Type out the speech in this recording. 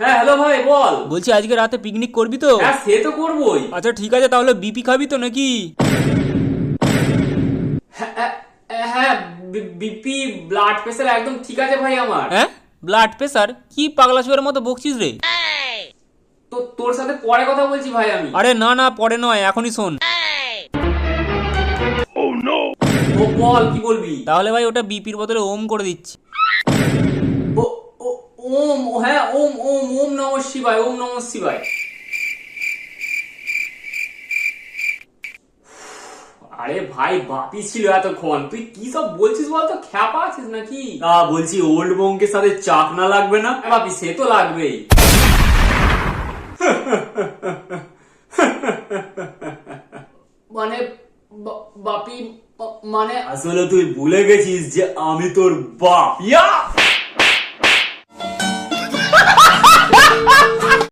হ্যাঁ হ্যালো ভাই বল। বলছি আজকে রাতে পিকনিক করবি তো? হ্যাঁ সে তো করবোই। আচ্ছা ঠিক আছে, তাহলে বিপি খাবি তো নাকি? হ্যাঁ হ্যাঁ, বিপি ব্লাড প্রেসার একদম ঠিক আছে ভাই আমার। হ্যাঁ, ব্লাড প্রেসার? কি পাগলা শুয়ারের মতো বকছিস রে? তো তোর সাথে পরে কথা বলছি ভাই আমি। আরে না না, পরে নয়, এখনই শোন। ও বল কি বলবি। তাহলে ভাই ওটা বিপির বদলে ওম করে দিচ্ছি। ও ও ওম, হ্যাঁ ওম ওম ওম নমঃ শিবায়, ওম নমঃ শিবায়। আরে ভাই বাপি ছিল এতক্ষণ, তুই কি সব বলছিস বলতো, খ্যাপা আছিস নাকি? বলছি ওল্ড বঙ্কের সাথে চাকনা লাগবে না? বাপি সে তো লাগবেই। মানে বাপি মানে আসলে তুই ভুলে গেছিস যে আমি তোর বাপ।